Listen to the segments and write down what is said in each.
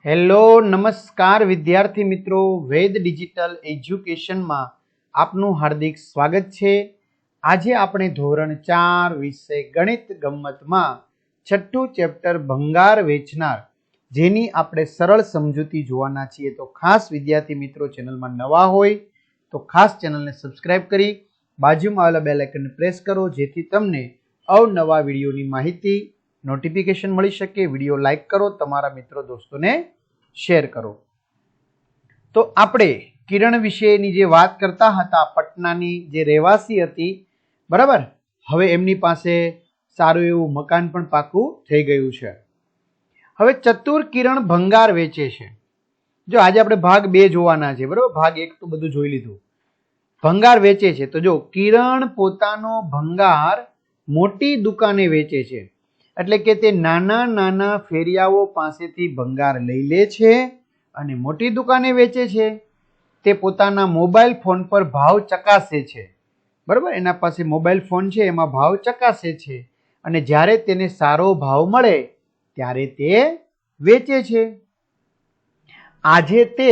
Hello નમસ્કાર વિદ્યાર્થી મિત્રો, વેદ ડિજિટલ એજ્યુકેશનમાં આપનું હાર્દિક સ્વાગત છે। આજે આપણે ધોરણ 4 વિષય ગણિત ગમ્મતમાં છઠ્ઠું ચેપ્ટર ભંગાર વેચનાર જેની આપણે સરળ સમજૂતી જોવાના છીએ। તો ખાસ વિદ્યાર્થી મિત્રો ચેનલમાં નવા હોય તો ખાસ ચેનલને સબસ્ક્રાઇબ કરી બાજુમાં આવેલા બેલ આઇકનને પ્રેસ કરો જેથી તમને અવનવા વિડીયોની માહિતી નોટિફિકેશન મળી શકે। વિડીયો લાઈક કરો, તમારા મિત્રો દોસ્તોને શેર કરો। તો આપણે કિરણ વિશેની જે વાત કરતા હતા, પટનાની જે રહેવાસી હતી, બરાબર, હવે એમની પાસે સારું એવું મકાન પણ પાકું થઈ ગયું છે। હવે ચતુર કિરણ ભંગાર વેચે છે। જો આજે આપણે ભાગ 2 જોવાના છે, બરાબર, ભાગ 1 તો બધું જોઈ લીધું। ભંગાર વેચે છે તો જો કિરણ પોતાનો ભંગાર મોટી દુકાને વેચે છે, એટલે કે તે નાના નાના ફેરિયાઓ પાસેથી ભંગાર લઈ લે છે અને મોટી દુકાને વેચે છે। તે પોતાના મોબાઈલ ફોન પર ભાવ ચકાસે છે, બરાબર, એના પાસે મોબાઈલ ફોન છે એમાં ભાવ ચકાસે છે અને જ્યારે તેને સારો ભાવ મળે ત્યારે તે વેચે છે। આજે તે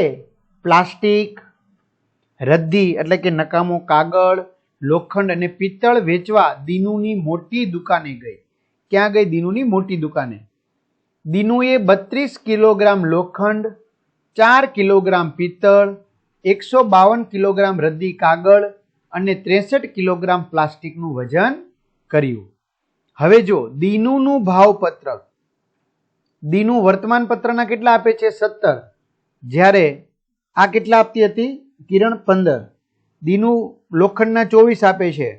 પ્લાસ્ટિક, રદ્દી એટલે કે નકામો કાગળ, લોખંડ અને પિત્તળ વેચવા દીનુની મોટી દુકાને ગઈ। ક્યાં ગઈ? દીનુની મોટી દુકાને। દીનુએ 32 કિલોગ્રામ લોખંડ, 4 કિલોગ્રામ પિત્તળ, 152 કિલોગ્રામ રદ્દી કાગળ અને 63 કિલોગ્રામ પ્લાસ્ટિકનું વજન કર્યું। હવે જો દીનુનું ભાવપત્રક, દીનુ વર્તમાન પત્રના કેટલા આપે છે? 17, જ્યારે આ કેટલા આપતી હતી? કિરણ 15। દીનુ લોખંડના 24 આપે છે,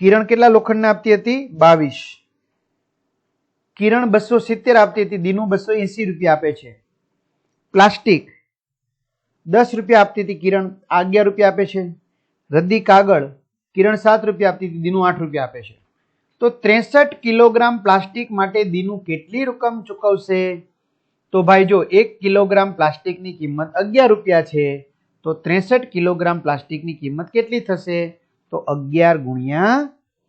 કિરણ કેટલા લોખંડના આપતી હતી? 22। કિરણ 270 આપતી હતી, દીનુ 280 રૂપિયા આપે છે। પ્લાસ્ટિક 10 રૂપિયા આપતી હતી, કિરણ 11 રૂપિયા આપે છે। રદ્દી કાગળ કિરણ 7 રૂપિયા આપતી હતી, દીનુ 8 રૂપિયા આપે છે। તો 63 કિલોગ્રામ પ્લાસ્ટિક માટે દીનુ કેટલી રકમ ચૂકવશે? તો ભાઈ જો 1 કિલોગ્રામ પ્લાસ્ટિકની કિંમત 11 રૂપિયા છે, તો 63 કિલોગ્રામ પ્લાસ્ટિકની કિંમત કેટલી થશે? તો 11 ગુણ્યા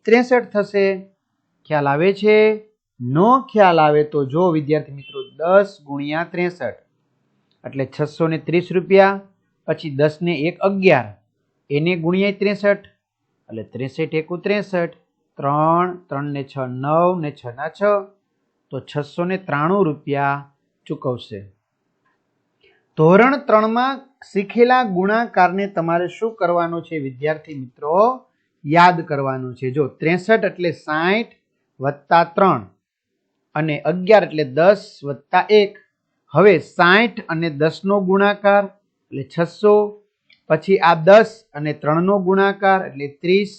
63 થશે। ખ્યાલ આવે છે? નો ખ્યાલ આવે તો જો વિદ્યાર્થી મિત્રો 10 ગુણ્યા 63 એટલે 630 રૂપિયા, પછી 10 ને 1 11, એને ગુણ્યા 63 એટલે 63 એકુ 63, 3 3 ને 6 9 ને 6 ના 6, તો 693 રૂપિયા ચૂકવશે। ધોરણ 3 માં શીખેલા ગુણાકારને તમારે શું કરવાનો છે વિદ્યાર્થી મિત્રો? યાદ કરવાનું છે। જો 63 એટલે 60 વત્તા 3 અને 11 એટલે 10 વત્તા 1। હવે 60 અને 10 નો ગુણાકાર એટલે 600, પછી આ 10 અને 3 નો ગુણાકાર એટલે 30,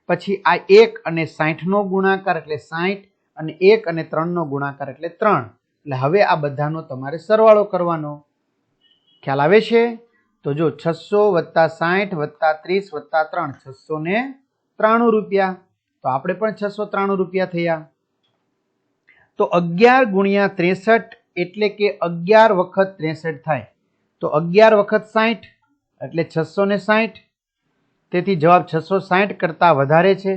પછી આ 1 અને 60 નો ગુણાકાર એટલે 60 અને 1 અને 3 નો ગુણાકાર એટલે 3। એટલે હવે આ બધાનો તમારે સરવાળો કરવાનો। ખ્યાલ આવે છે? તો જો 600 વત્તા 60 વત્તા 30 વત્તા 3 693 રૂપિયા, તો આપણે પણ 693 રૂપિયા થયા। તો 11 ગુણ્યા 63 એટલે કે 11 વખત 63 થાય, તો 11 વખત 60 એટલે 660। તેથી જવાબ 660 કરતા વધારે છે।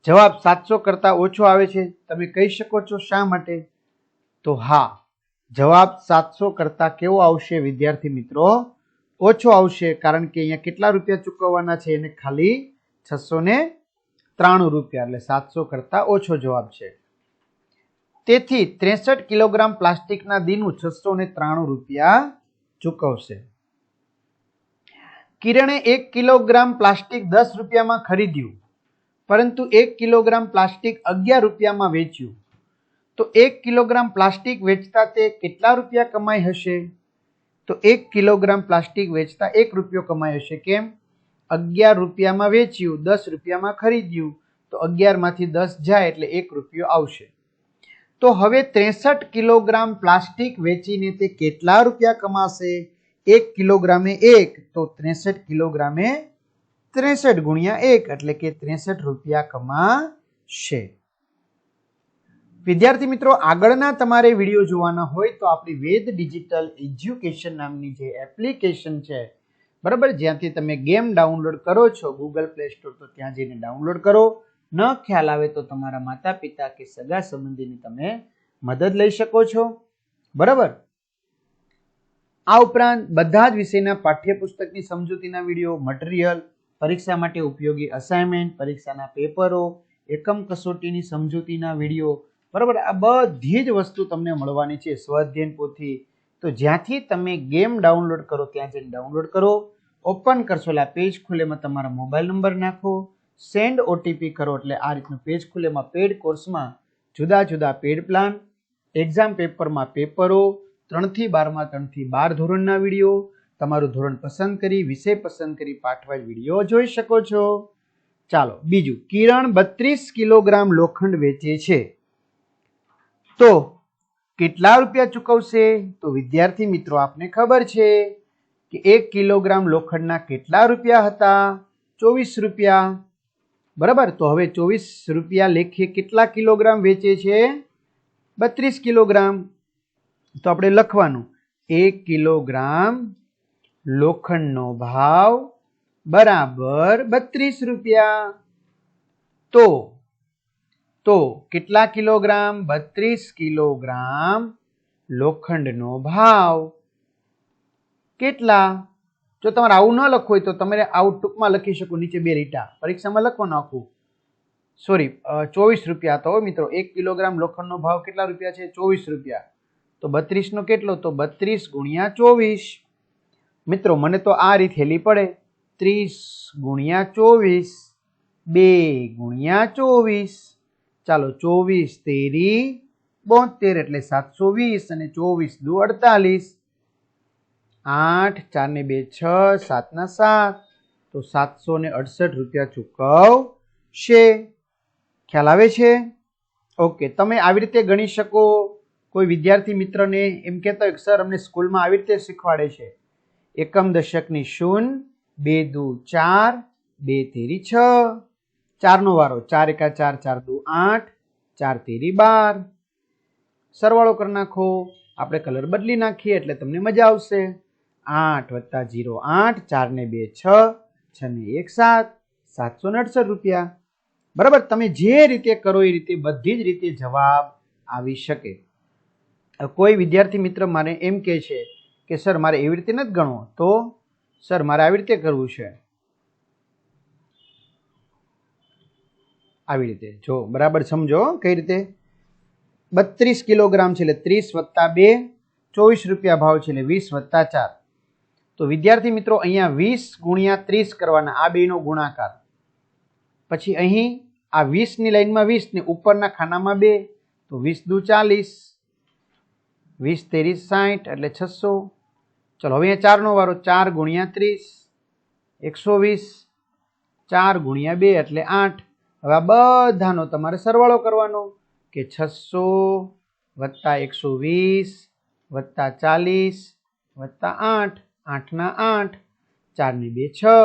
જવાબ 700 કરતા ઓછો આવે છે। તમે કહી શકો છો શા માટે? તો હા, જવાબ 700 કરતા કેવો આવશે વિદ્યાર્થી મિત્રો? ઓછો આવશે, કારણ કે અહીંયા કેટલા રૂપિયા ચૂકવવાના છે? એને ખાલી 693 રૂપિયા, એટલે 700 કરતા ઓછો જવાબ છે। તેથી 63 કિલોગ્રામ પ્લાસ્ટિકના દીનુ 693 રૂપિયા ચૂકવશે। કિરણે 1 કિલોગ્રામ પ્લાસ્ટિક 10 રૂપિયામાં ખરીદ્યું, પરંતુ 1 કિલોગ્રામ પ્લાસ્ટિક 11 રૂપિયામાં વેચ્યું, તો 1 કિલોગ્રામ પ્લાસ્ટિક વેચતા તે કેટલા રૂપિયા કમાઈ હશે? તો 1 કિલોગ્રામ પ્લાસ્ટિક વેચતા 1 રૂપિયો કમાઈ હશે। કેમ? 11 રૂપિયામાં વેચ્યું, 10 રૂપિયામાં ખરીદ્યું, તો 11 માંથી 10 જાય એટલે 1 રૂપિયો આવશે। તો હવે 63 કિલોગ્રામ પ્લાસ્ટિક વેચીને તે કેટલા રૂપિયા કમાશે? 1 કિલોગ્રામે 1, તો 63 કિલોગ્રામે 63 ગુણ્યા 1 એટલે કે 63 રૂપિયા કમાશે। વિદ્યાર્થી મિત્રો, આગળના તમારે વિડીયો જોવાના હોય તો આપણી વેદ ડિજિટલ એજ્યુકેશન નામની જે એપ્લિકેશન છે, બરાબર, જ્યાંથી તમે ગેમ ડાઉનલોડ કરો છો, ગૂગલ પ્લે સ્ટોર, તો ત્યાં જઈને ડાઉનલોડ કરો। ન ખ્યાલ આવે તો તમારા માતા પિતા કે સગા સંબંધીની તમે મદદ લઈ શકો છો, બરાબર। આ ઉપરાંત બધા જ વિષયના પાઠ્યપુસ્તકની સમજૂતીના વિડીયો, મટીરિયલ, પરીક્ષા માટે ઉપયોગી અસાઇનમેન્ટ, પરીક્ષાના પેપરો, એકમ કસોટીની સમજૂતીના વિડીયો, બરાબર, આ બધી જ વસ્તુ તમને મળવાની છે સ્વઅધ્યયન પોથી. તો જ્યાંથી તમે ગેમ ડાઉનલોડ કરો ત્યાં જઈને ડાઉનલોડ કરો. ઓપન કરશો એટલે આ પેજ ખુલે, એમાં તમારા મોબાઈલ નંબર નાખો, સેન્ડ ઓટીપી કરો એટલે આ રીતનું પેજ ખુલે. એમાં પેડ કોર્સમાં જુદા જુદા પેડ પ્લાન, એક્ઝામ પેપરમાં પેપરો, 3 થી 12માં 3 થી 12 ધોરણના વિડીયો, તમારું ધોરણ પસંદ કરી, વિષય પસંદ કરી પાઠવાયેલ વિડીયો જોઈ શકો છો. ચાલો બીજું, કિરણ 32 કિલોગ્રામ લોખંડ વેચે છે તો કેટલા રૂપિયા ચૂકવશે? તો વિદ્યાર્થી મિત્રો આપને ખબર છે કે 1 કિલોગ્રામ લોખંડના કેટલા રૂપિયા હતા? 24 રૂપિયા. બરાબર, તો હવે 24 રૂપિયા લેખે કેટલા કિલોગ્રામ વેચે છે? 32 કિલોગ્રામ. તો આપણે લખવાનું 1 કિલોગ્રામ લોખંડનો ભાવ બરાબર 32 રૂપિયા. તો કેટલા કિલોગ્રામ? 32 કિલોગ્રામ લોખંડનો ભાવ કેટલા? જો તમારે આવું ન લખવું હોય તો તમે આવું ટૂંકમાં લખી શકો, નીચે 2 લીટા, પરીક્ષામાં લખવાનું આખું. 24 રૂપિયા. તો મિત્રો 1 કિલોગ્રામ લોખંડનો ભાવ કેટલા રૂપિયા છે? 24 રૂપિયા. તો 32 નો કેટલો? તો 32 ગુણ્યા 24. મિત્રો મને તો આ રીત હેલી પડે, 30 ગુણ્યા 24, 2 ગુણ્યા 24. ચાલો 24 તેરી 72 એટલે 720 અને 24 દુ 48. 8, 4 ને 2 6, 7 ના 7, તો 768 રૂપિયા ચૂકવશે. ખ્યાલ આવે છે? ઓકે, તમે આવી રીતે ગણી શકો. કોઈ વિદ્યાર્થી મિત્રને એમ કહેતા હોય કે સર અમને સ્કૂલમાં આવી રીતે શીખવાડે છે, એકમ દશકની 0, 2 દુ 4, 2 તેરી 6, 4 નો વારો, 4 એકા 4, 4 દુ 8, 4 તેરી 12. સરવાળો કરી નાખો, આપણે કલર બદલી નાખીએ એટલે તમને મજા આવશે. 8 વત્તા 0 8, 4 ને 2 6, 6 ને 1 7, 768 રૂપિયા. બરાબર, તમે જે રીતે કરો એ રીતે બધી જ રીતે જવાબ આવી શકે. કોઈ વિદ્યાર્થી મિત્ર મારે એમ કહે છે કે સર મારે એવી રીતે નથી ગણવો, તો સર મારે આવી રીતે કરવું છે, આવી રીતે. જો બરાબર સમજો કઈ રીતે. 32 કિલોગ્રામ છે એટલે 30 વત્તા 2, 24 રૂપિયા ભાવ છે એટલે 20 વત્તા 4. તો વિદ્યાર્થી મિત્રો અહીંયા 20 ગુણ્યા 30 કરવાના, આ બેનો ગુણાકાર. પછી અહીં આ 20 ની લાઈનમાં 20 ને ઉપરના ખાનામાં 2, તો 20 દુ 40, 20 તેરી 60 એટલે 600. ચલો હવે 4 નો વારો, 4 ગુણ્યા 30, 120, 4 ગુણ્યા 2 એટલે 8. હવે આ બધાનો તમારે સરવાળો કરવાનો કે 600 વત્તા 120 વત્તા 40 વત્તા 8, 8 ના 8, 4 ને 2 6,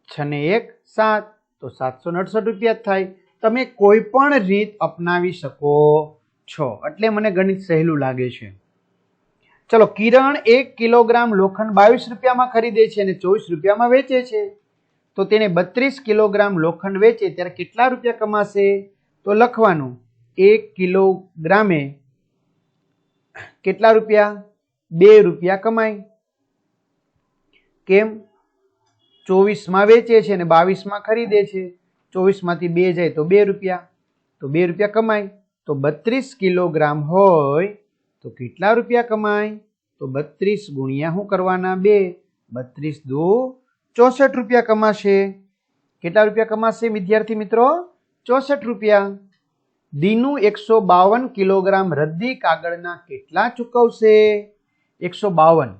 6 ને 1 7, તો 768 રૂપિયા થાય. તમે કોઈ પણ રીત અપનાવી શકો છો, એટલે મને ગણિત સહેલું લાગે છે. ચલો, કિરણ 1 કિલોગ્રામ લોખંડ 22 રૂપિયામાં ખરીદે છે અને 24 રૂપિયામાં વેચે છે. તો તેને 32 કિલોગ્રામ લોખંડ વેચે ત્યારે કેટલા રૂપિયા કમાશે? તો લખવાનું 1 કિલોગ્રામે કેટલા રૂપિયા? 2 રૂપિયા કમાય. કેમ? 24માં વેચે છે અને 22માં ખરીદે છે. 24માંથી 2 જાય તો 2 રૂપિયા, તો 2 રૂપિયા કમાય. તો 32 કિલોગ્રામ હોય તો કેટલા રૂપિયા કમાય? તો 32 ગુણ્યા શું કરવાના? 2, 32 દુ 64 રૂપિયા કમાશે. કેટલા રૂપિયા કમાશે વિદ્યાર્થી મિત્રો? 64 રૂપિયા. દીનું 152 કિલોગ્રામ રદ્દી કાગળના કેટલા ચૂકવશે? 152.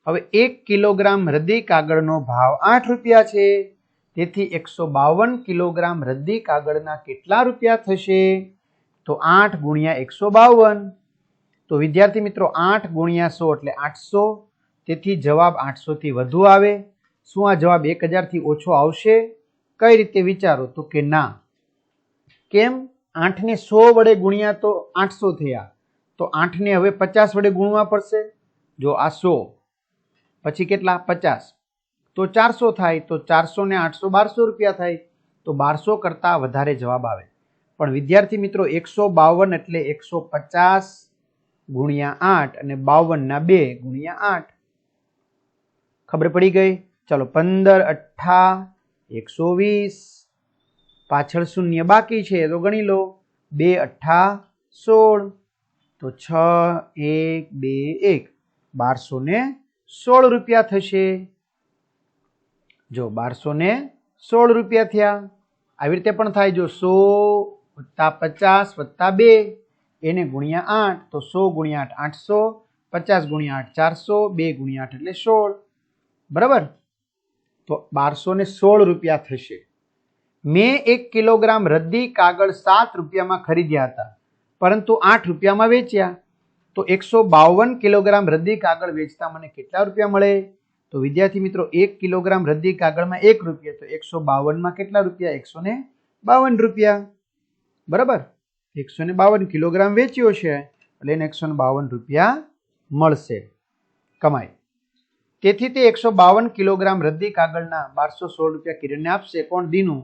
હવે 1 કિલોગ્રામ રદ્દી કાગળનો ભાવ 8 રૂપિયા છે, તેથી 152 કિલોગ્રામ રદ્દી કાગળના કેટલા રૂપિયા થશે? તો 8 ગુણ્યા 152. તો વિદ્યાર્થી મિત્રો 8 ગુણ્યા 100 એટલે 800, તેથી જવાબ 800 થી વધુ આવે. શું આ જવાબ 1000 થી ઓછો આવશે? કઈ રીતે વિચારો? તો કે ના. કેમ? 8 ને 100 વડે ગુણ્યા તો 800 થયા, તો 8 ને હવે 50 વડે ગુણવા પડશે. જો આ 100 પછી કેટલા? 50, તો 400 થાય, તો 400 ને 800 1200 રૂપિયા થાય. તો 1200 કરતા વધારે જવાબ આવે. પણ વિદ્યાર્થી મિત્રો 152 એટલે 150 ગુણ્યા 8 અને 52 ના 2 ગુણ્યા 8. ખબર પડી ગઈ? ચલો 15 અઠ્ઠા 120. પાછળ શૂન્ય બાકી છે તો ગણી લો. 2 અઠ્ઠા 16. તો 6 1 2 1 1216 રૂપિયા થશે. જો 1216 રૂપિયા થયા. આવી રીતે પણ થાય. જો 100 + 50 + 2 એને ગુણ્યા 8 તો 100 ગુણ્યા 8 800, 50 ગુણ્યા 8 400, 2 ગુણ્યા 8 એટલે 16. બરાબર? તો 1216 રૂપિયા થશે. મેં 1 કિલોગ્રામ રદ્દી કાગળ 7 રૂપિયામાં ખરીદ્યા હતા, પરંતુ 8 રૂપિયામાં વેચ્યા. તો 152 કિલોગ્રામ રદ્દી કાગળ વેચતા મને કેટલા રૂપિયા મળે? તો વિદ્યાર્થી મિત્રો 1 કિલોગ્રામ રદ્દી કાગળમાં 1 રૂપિયા, તો 152 માં કેટલા રૂપિયા? 152 રૂપિયા. બરાબર? 152 કિલોગ્રામ વેચ્યો છે એટલે એને 152 રૂપિયા મળશે કમાઈ. તેથી તે 152 કિલોગ્રામ રદ્દી કાગળના 1216 રૂપિયા કિરણને આપશે. કોણ? દીનું.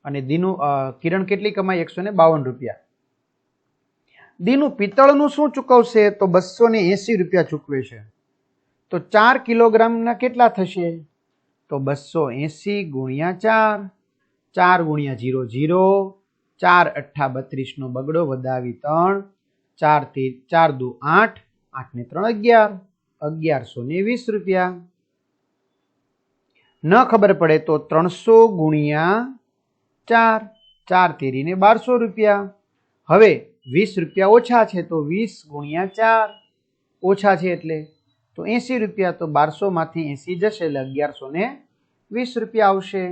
અને દીનું કિરણ કેટલી કમાઈ? 152 રૂપિયા. દીનું પિત્તળનું શું ચૂકવશે? તો 280 રૂપિયા ચૂકવે છે. તો 4 કિલોગ્રામના કેટલા થશે? તો 280 ગુણ્યા 4, 4 ગુણ્યા 0 0, 4 અઠ્ઠા 32 નો બગડો વધાવી 3, 4 દુ 8, 8 ને 3 11, 1120 રૂપિયા. ન ખબર પડે તો 300 ગુણ્યા 4, 4 તેરીને 1200 રૂપિયા. હવે 20 રૂપિયા ઓછા છે તો 20 ગુણ્યા 4 ઓછા છે એટલે તો 80 રૂપિયા. તો 1200 માંથી 80 જશે એટલે 1120 રૂપિયા આવશે.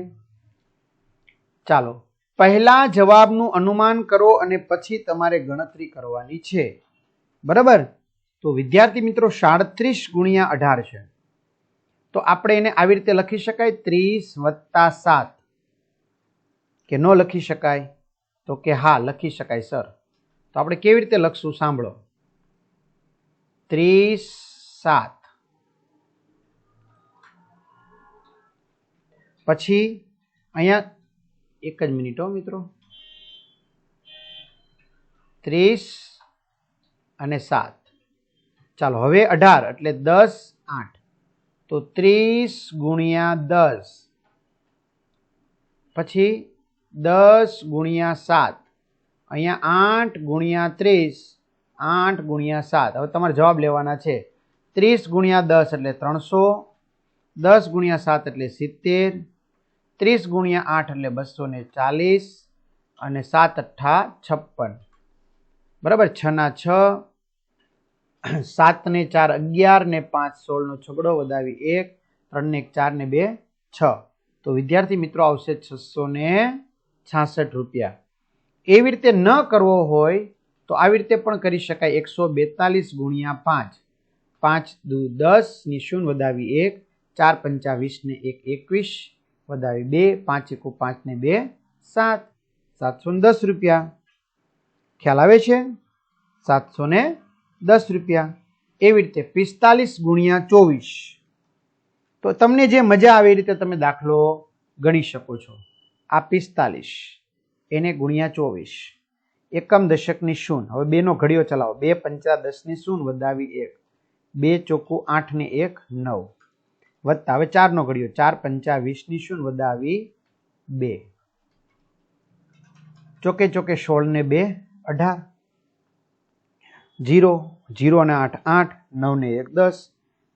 ચાલો પહેલા જવાબનું અનુમાન કરો અને પછી તમારે ગણતરી કરવાની છે. બરાબર? તો વિદ્યાર્થી મિત્રો 37 ગુણ્યા 18 છે. તો આપણે એને આવી રીતે લખી શકાય 30 + 7 કે ન લખી શકાય? તો કે હા લખી શકાય સર. તો આપણે કેવી રીતે લખશું સાંભળો. 30 7 પછી અહીંયા એક જ મિનિટ હો મિત્રો. 30 અને 7. ચાલો હવે 18 એટલે 10 8. તો 30 ગુણ્યા 10 પછી 10 ગુણ્યા 7. અહીંયા 8 ગુણ્યા 30, 8 ગુણ્યા 7. હવે તમારે જવાબ લેવાના છે. 30 ગુણ્યા 10 એટલે 300, 10 ગુણ્યા 7 એટલે 70, 30 ગુણ્યા 8 એટલે 240 અને 7 અઠ્ઠા 56. બરાબર? 6 ના 6, 7 ને 4 11 ને 5 16 નો છગડો વધાવી 1, 3 ને 1 4 ને 2 6. તો વિદ્યાર્થી મિત્રો આવશે 666 રૂપિયા. એવી રીતે ન કરવો હોય તો આવી રીતે પણ કરી શકાય. 142 ગુણ્યા 5, 5 દુ 10 ની શૂન્ય વધાવી 1, 4 પંચા 20 ને 1 21 વધાવી 2, 5 1 5 ને 2 7, 710 રૂપિયા. ખ્યાલ આવે છે? 710 રૂપિયા. એવી રીતે 45 ગુણ્યા 24. તો તમને જે મજા આવે એ રીતે તમે દાખલો ગણી શકો છો. આ 45 એને ગુણ્યા 24, એકમ દશકની શૂન્ય. હવે 2 નો ઘડિયો ચલાવો. 2 પંચા 10 ની શૂન્ય વધાવી 1, 2 ચોખ્ખું 8 ને 1 9 વત્તા હવે 4 નો ઘડિયો. 4 પંચા 20 ની શૂન્ય વધાવી 2, ચોકે ચોકે 16 ને 2 18, 0 0 ને 8 8, 9 ને 1 10.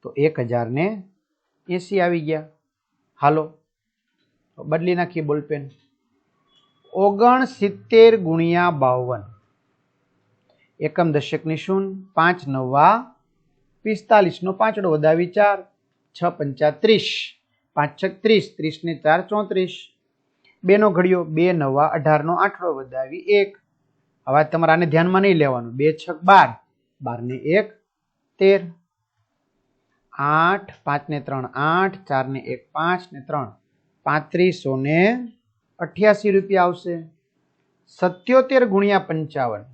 તો 1080 આવી ગયા. હાલો બદલી નાખીએ બોલપેન. 69 ગુણ્યા 52, એકમ દશકની શૂન્ય. 5 નવા 45 નો પાંચડો વધાવી 4, 6 પંચા 30, 5 6 30, 30 ને 4 34, 2 નો ઘડિયો. 2 નવા 18 નો આઠડો વધાવી 1. હવે તમારે આને ધ્યાનમાં નહીં લેવાનું. 2 6 12, 12 ને 1 13, 8 5 ને 3 8, 4 ને 1 5 ને 3 3588 રૂપિયા આવશે. 77 ગુણ્યા 55,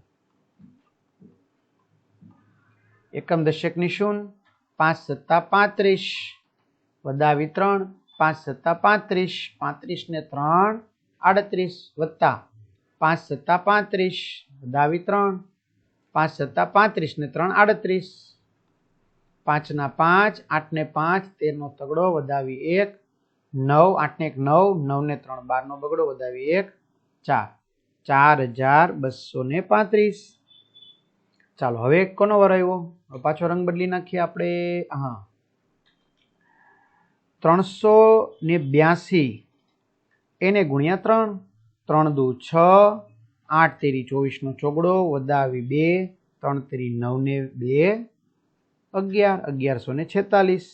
એકમ દશકની શૂન્ય. 5 સત્તા 35 વધાવી 3, 5 સત્તા 35, 35 ને 3 38 વત્તા 5 સત્તા 35 વધાવી 3, 5 સત્તા 35 ને 3 38, 5 ના 5, 8 ને 5, 13 નો તગડો વધાવી 1, 9, 8 ને 1 9, 9 ને 3 12 નો બગડો વધાવી 1, 4, 4235. ચાલો હવે કોનો વાર આવ્યો? પાછો રંગ બદલી નાખીએ આપણે. હા, 382 એને ગુણ્યા 3, 3 દુ 6, 8 તેરી 24 નો ચોગડો વધાવી 2, 3 તેરી 9 ને 2 11, 1146.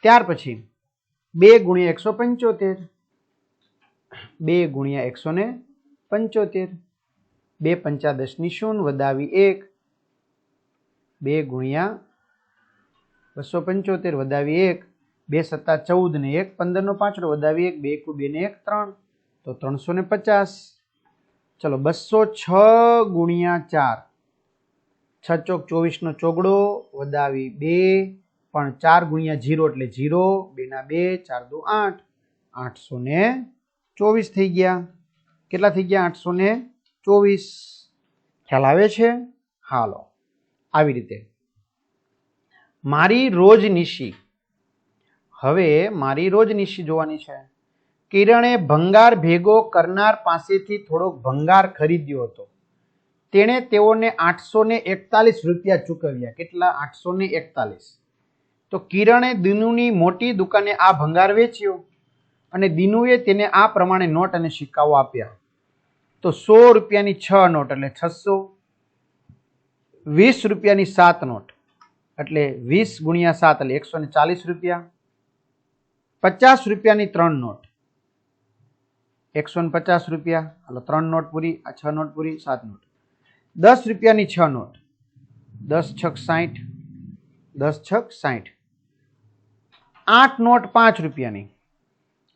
ત્યાર પછી 2 ગુણ્યા 175, 2 ગુણ્યા 175, 2 પંચા 10 ની 0 વધાવી 1, 2 ગુણ્યા 275 વધાવી 1, 2 સત્તા 14 ને 1 15 નો પાંચડો વધાવી 1, 2 એકુ 2 ને 1 3, તો 350. ચલો 206 ગુણ્યા 4, 6 ચોક 24 નો ચોગડો વધાવી 2, પણ 4 ગુણ્યા 0 એટલે 0, 2 ના 2, 4 દુ 8, 824 થઈ ગયા. કેટલા થઈ ગયા? 824. ખ્યાલ આવે છે? હાલો, આવી રીતે મારી રોજનીશી. હવે મારી રોજનીશી જોવાની છે. કિરણે ભંગાર ભેગો કરનાર પાસેથી થોડોક ભંગાર ખરીદ્યો હતો. તેણે તેઓને 841 રૂપિયા ચૂકવ્યા. કેટલા? 841. તો કિરણે દિનુની મોટી દુકાને આ ભંગાર વેચ્યો અને દિનુએ તેને આ પ્રમાણે નોટ અને સિક્કાઓ આપ્યા. તો 100 રૂપિયાની 6 નોટ એટલે 600, 20 રૂપિયાની 7 નોટ એટલે 20 ગુણ્યા 7 એટલે 140 રૂપિયા, 50 રૂપિયાની 3 નોટ 150 રૂપિયા. હાલો 3 નોટ પૂરી, આ 6 નોટ પૂરી, 7 નોટ. 10 રૂપિયાની 6 નોટ, 10 છક 60, 10 છક 60. 8 નોટ 5 રૂપિયાની,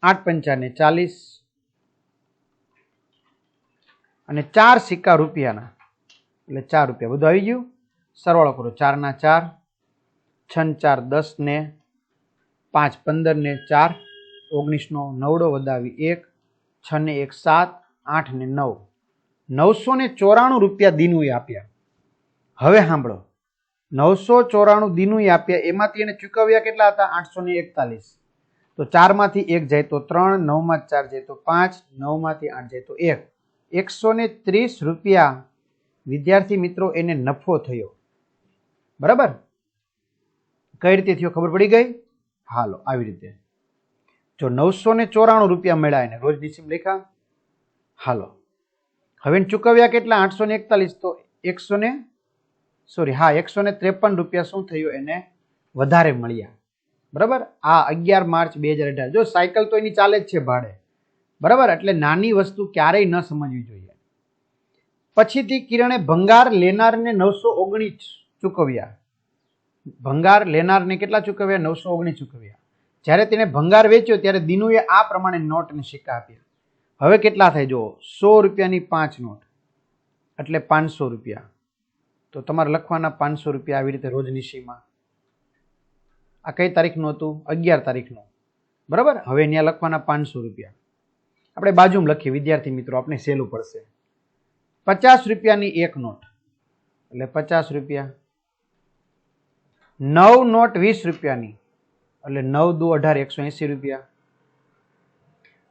8 પંચાને 40 અને 4 સિક્કા રૂપિયાના એટલે 4 રૂપિયા. બધું આવી ગયું. સરવાળો કરો. 4 ના 4, 6 ને 4 10 ને 5 15 ને 4 19 નો નવડો વધાવી 1, 6 ને 1 7, 8 ને 9, 994 રૂપિયા દિનુએ આપ્યા. હવે સાંભળો, 994 દિનુએ આપ્યા, એમાંથી એને ચૂકવ્યા કેટલા હતા? 841. તો 4 માંથી 1 જાય તો 3, 9 માં 4 જાય તો 5, 9 માંથી 8 જાય તો 1, 130 રૂપિયા વિદ્યાર્થી મિત્રો એને નફો થયો. બરાબર? કઈ રીતે થયો ખબર પડી ગઈ? હાલો, આવી રીતે જો 994 રૂપિયા મળ્યા એને રોજ નિશિમ લેખા. હાલો, હવે ચૂકવ્યા કેટલા? 841. તો 153 રૂપિયા શું થયું? એને વધારે મળ્યા. બરાબર? આ 11 માર્ચ 2018. જો સાયકલ તો એની ચાલે જ છે ભાડે. બરાબર? એટલે નાની વસ્તુ ક્યારેય ન સમજવી જોઈએ. પછીથી કિરણે ભંગાર લેનારને 919 ચૂકવ્યા. ભંગાર લેનારને કેટલા ચૂકવ્યા? 919 ચૂકવ્યા. જ્યારે તેને ભંગાર વેચ્યો ત્યારે દિનુએ આ પ્રમાણે નોટ અને સિક્કા આપ્યા. હવે કેટલા થાય? જો 100 રૂપિયાની 5 નોટ એટલે 500 રૂપિયા. તો તમારે લખવાના 500 રૂપિયા આવી રીતે રોજનીશીમાં. આ કઈ તારીખનું હતું? 11 તારીખનું. બરાબર? હવે અહીંયા લખવાના 500 રૂપિયા. આપણે બાજુમાં લખીએ વિદ્યાર્થી મિત્રો, આપણે સહેલું પડશે. 50 રૂપિયાની 1 નોટ એટલે 50 રૂપિયા. 9 નોટ 20 રૂપિયાની એટલે 9 દુ 18 180 રૂપિયા.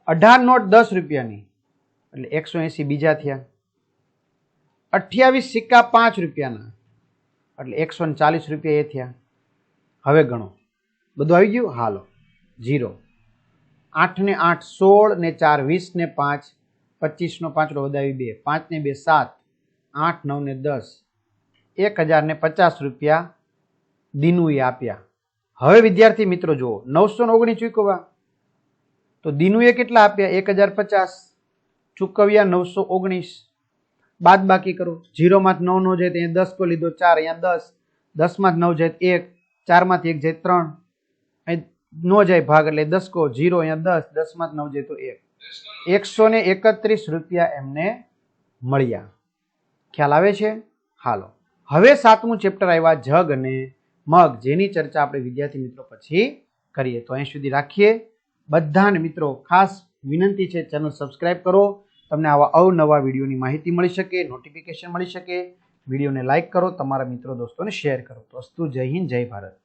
18 નોટ 10 રૂપિયાની એટલે 180 બીજા થયા. 28 સિક્કા 5 રૂપિયાના એટલે 140 રૂપિયા એ થયા. હવે ગણો. બધું આવી ગયું? હાલો, 0, 8 ને 8 16 ને 4 20 ને 5 25 નો પાંચડો વધાવી 2, 5 ને 2 7, 8 9 ને 10, 1050 રૂપિયા દિનુએ આપ્યા. હવે વિદ્યાર્થી મિત્રો જુઓ, 919 ચૂકવ્યા તો દિનુએ કેટલા આપ્યા? 1050. ચૂકવ્યા 919. બાદ બાકી કરો. 0 માંથી 9 નો જાય તો અહીંયા 10 કો લીધો 4, અહીંયા 10, 10 માંથી 9 જાય 1, 4 માંથી 1 જાય 3, અહીં નો જાય ભાગ એટલે 10 કો 0, અહીંયા 10, 10 માંથી 9 જાય તો 1, 131 રૂપિયા એમને મળ્યા. ખ્યાલ આવે છે? હાલો, હવે 7મું ચેપ્ટર આવ્યા જગ અને મગ, જેની ચર્ચા આપણે વિદ્યાર્થી મિત્રો પછી કરીએ. તો અહીં સુધી રાખીએ. બધાને મિત્રો ખાસ વિનંતી છે, ચેનલ સબસ્ક્રાઇબ કરો. તમને આવા અવનવા વિડીયોની માહિતી મળી શકે, નોટિફિકેશન મળી શકે. વિડીયોને લાઇક કરો, તમારા મિત્રો દોસ્તોને શેર કરો. તો અસ્તુ, જય હિન્દ, જય ભારત.